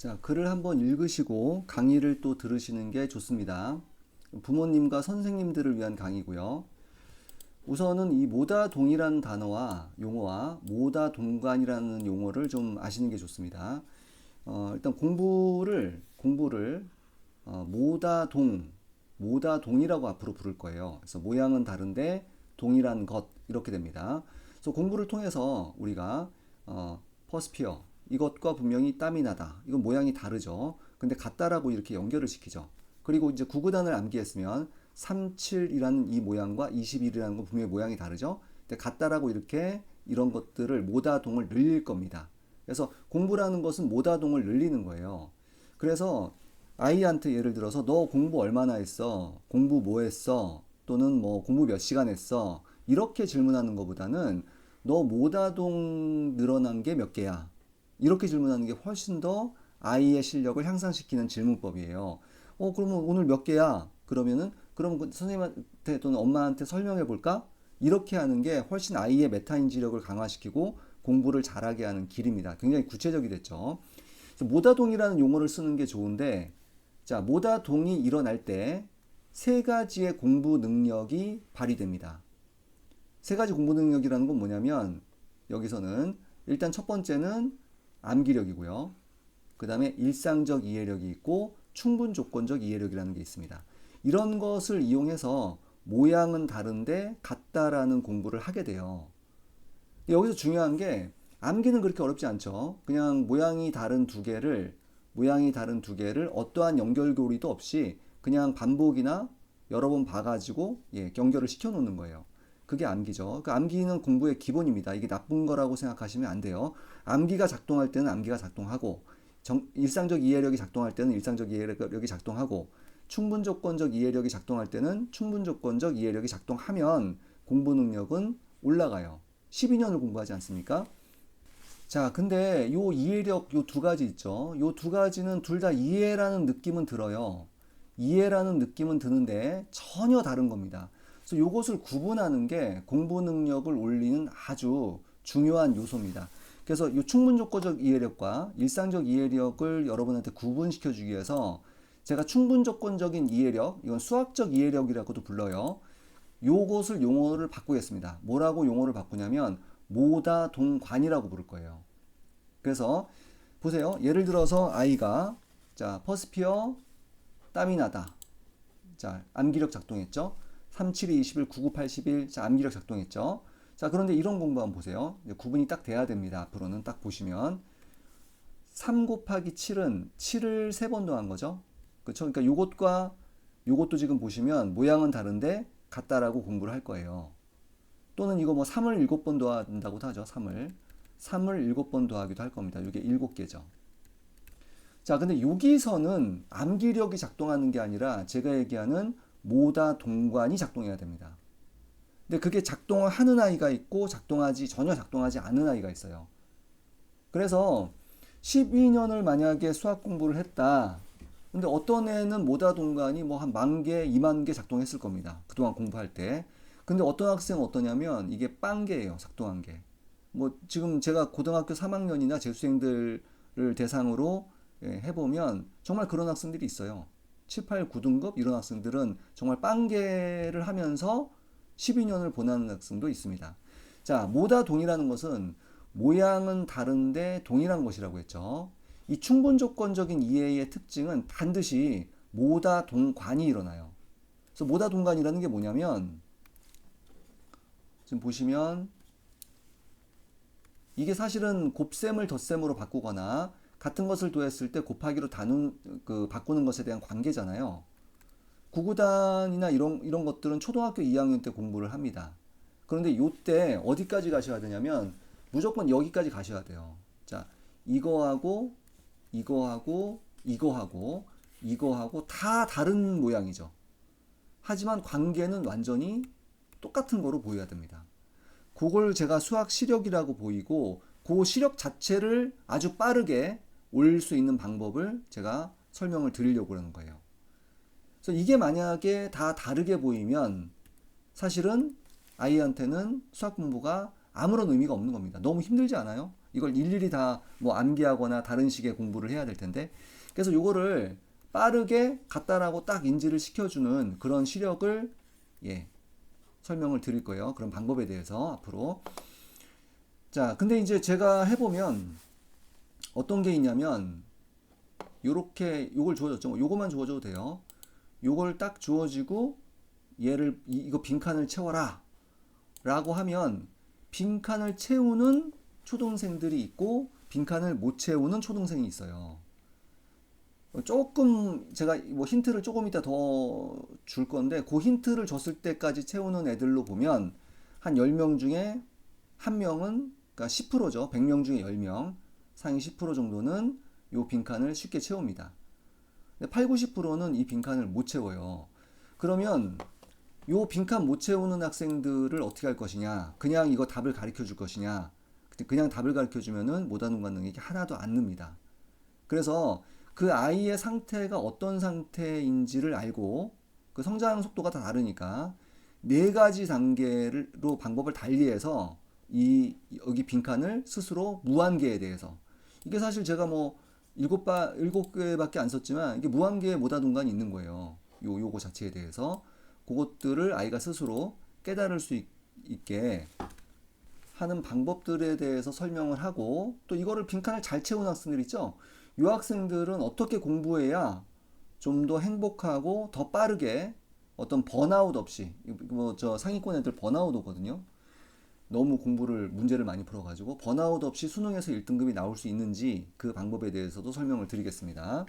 자, 글을 한번 읽으시고 강의를 또 들으시는 게 좋습니다. 부모님과 선생님들을 위한 강의고요. 우선은 이 모다동이라는 단어와 용어와 모다동관이라는 용어를 좀 아시는 게 좋습니다. 일단 공부를 모다동이라고 앞으로 부를 거예요. 그래서 모양은 다른데 동일한 것 이렇게 됩니다. 그래서 공부를 통해서 우리가 퍼스피어 이것과 분명히 땀이 나다. 이건 모양이 다르죠. 근데 같다라고 이렇게 연결을 시키죠. 그리고 이제 구구단을 암기했으면 37이라는 이 모양과 21이라는 건 분명히 모양이 다르죠. 근데 같다라고 이렇게 이런 것들을 모다동을 늘릴 겁니다. 그래서 공부라는 것은 모다동을 늘리는 거예요. 그래서 아이한테 예를 들어서 너 공부 얼마나 했어? 공부 뭐 했어? 또는 뭐 공부 몇 시간 했어? 이렇게 질문하는 것보다는 너 모다동 늘어난 게 몇 개야? 이렇게 질문하는 게 훨씬 더 아이의 실력을 향상시키는 질문법이에요. 그러면 오늘 몇 개야? 그러면 선생님한테 또는 엄마한테 설명해 볼까? 이렇게 하는 게 훨씬 아이의 메타인지력을 강화시키고 공부를 잘하게 하는 길입니다. 굉장히 구체적이 됐죠. 그래서 모다동이라는 용어를 쓰는 게 좋은데, 자, 모다동이 일어날 때 세 가지의 공부 능력이 발휘됩니다. 세 가지 공부 능력이라는 건 뭐냐면, 여기서는 일단 첫 번째는 암기력이고요. 그 다음에 일상적 이해력이 있고 충분 조건적 이해력이라는 게 있습니다. 이런 것을 이용해서 모양은 다른데 같다라는 공부를 하게 돼요. 여기서 중요한 게 암기는 그렇게 어렵지 않죠. 그냥 모양이 다른 두 개를 어떠한 연결고리도 없이 그냥 반복이나 여러 번 봐가지고 연결을 시켜 놓는 거예요. 그게 암기죠. 그 암기는 공부의 기본입니다. 이게 나쁜 거라고 생각하시면 안 돼요. 암기가 작동할 때는 암기가 작동하고 일상적 이해력이 작동할 때는 일상적 이해력이 작동하고 충분 조건적 이해력이 작동할 때는 충분 조건적 이해력이 작동하면 공부 능력은 올라가요. 12년을 공부하지 않습니까? 자, 근데 요 이해력 요 두 가지 있죠. 요 두 가지는 둘 다 이해라는 느낌은 들어요. 이해라는 느낌은 드는데 전혀 다른 겁니다. 그래서 요것을 구분하는 게 공부 능력을 올리는 아주 중요한 요소입니다. 그래서 이 충분 조건적 이해력과 일상적 이해력을 여러분한테 구분시켜 주기 위해서 제가 충분 조건적인 이해력, 이건 수학적 이해력이라고도 불러요. 요것을 용어를 바꾸겠습니다. 뭐라고 용어를 바꾸냐면 모다동관이라고 부를 거예요. 그래서 보세요. 예를 들어서 아이가 자, 퍼스피어 땀이 나다. 자, 암기력 작동했죠. 3, 7, 2, 21, 9, 9, 81. 자, 암기력 작동했죠. 자, 그런데 이런 공부 한번 보세요. 구분이 딱 돼야 됩니다. 앞으로는 딱 보시면 3 곱하기 7은 7을 3번 더한 거죠. 그렇죠? 그러니까 요것과 요것도 지금 보시면 모양은 다른데 같다라고 공부를 할 거예요. 또는 이거 뭐 3을 7번 더한다고도 하죠. 3을 7번 더하기도 할 겁니다. 이게 7개죠. 자, 근데 여기서는 암기력이 작동하는 게 아니라 제가 얘기하는 모다동관이 작동해야 됩니다. 근데 그게 작동을 하는 아이가 있고 전혀 작동하지 않은 아이가 있어요. 그래서 12년을 만약에 수학 공부를 했다. 근데 어떤 애는 모다동관이 뭐 한 10,000개, 20,000개 작동했을 겁니다. 그동안 공부할 때. 근데 어떤 학생은 어떠냐면 이게 빵개예요. 작동한 게. 뭐 지금 제가 고등학교 3학년이나 재수생들을 대상으로 해보면 정말 그런 학생들이 있어요. 7, 8, 9등급 이런 학생들은 정말 빵개를 하면서 12년을 보내는 학생도 있습니다. 자, 모다동이라는 것은 모양은 다른데 동일한 것이라고 했죠. 이 충분 조건적인 이해의 특징은 반드시 모다동관이 일어나요. 그래서 모다동관이라는 게 뭐냐면 지금 보시면 이게 사실은 곱셈을 덧셈으로 바꾸거나 같은 것을 더했을 때 곱하기로 바꾸는 것에 대한 관계잖아요. 구구단이나 이런 것들은 초등학교 2학년 때 공부를 합니다. 그런데 이때 어디까지 가셔야 되냐면 무조건 여기까지 가셔야 돼요. 자, 이거하고 이거하고 다 다른 모양이죠. 하지만 관계는 완전히 똑같은 거로 보여야 됩니다. 그걸 제가 수학 시력이라고 보이고 그 시력 자체를 아주 빠르게 올릴 수 있는 방법을 제가 설명을 드리려고 하는 거예요. 그래서 이게 만약에 다 다르게 보이면 사실은 아이한테는 수학 공부가 아무런 의미가 없는 겁니다. 너무 힘들지 않아요? 이걸 일일이 다 뭐 암기하거나 다른 식의 공부를 해야 될 텐데. 그래서 요거를 빠르게 간단하고 딱 인지를 시켜주는 그런 시력을 예, 설명을 드릴 거예요. 그런 방법에 대해서 앞으로. 자, 근데 이제 제가 해보면 어떤 게 있냐면 요렇게 요걸 주어졌죠. 요거만 주어져도 돼요. 요걸 딱 주어지고 얘를 이거 빈칸을 채워라 라고 하면 빈칸을 채우는 초등생들이 있고 빈칸을 못 채우는 초등생이 있어요. 조금 제가 뭐 힌트를 조금 이따 더 줄 건데 그 힌트를 줬을 때까지 채우는 애들로 보면 한 10명 중에 한 명은 그러니까 10%죠. 100명 중에 10명 상위 10% 정도는 요 빈칸을 쉽게 채웁니다. 근데 8, 90%는 이 빈칸을 못 채워요. 그러면 요 빈칸 못 채우는 학생들을 어떻게 할 것이냐? 그냥 이거 답을 가르쳐 줄 것이냐? 그냥 답을 가르쳐 주면은 못하는 능력이 하나도 안 늡니다. 그래서 그 아이의 상태가 어떤 상태인지를 알고 그 성장 속도가 다 다르니까 네 가지 단계로 방법을 달리해서 이 여기 빈칸을 스스로 무한계에 대해서 이게 사실 제가 뭐 일곱 개밖에 안 썼지만 이게 무한계의 모다dun간이 있는 거예요. 요거 자체에 대해서 그것들을 아이가 스스로 깨달을 수 있게 하는 방법들에 대해서 설명을 하고 또 이거를 빈칸을 잘 채운 학생들 있죠? 이 학생들은 어떻게 공부해야 좀 더 행복하고 더 빠르게 어떤 번아웃 없이 뭐 저 상위권 애들 번아웃 오거든요. 너무 공부를 문제를 많이 풀어가지고 번아웃 없이 수능에서 1등급이 나올 수 있는지 그 방법에 대해서도 설명을 드리겠습니다.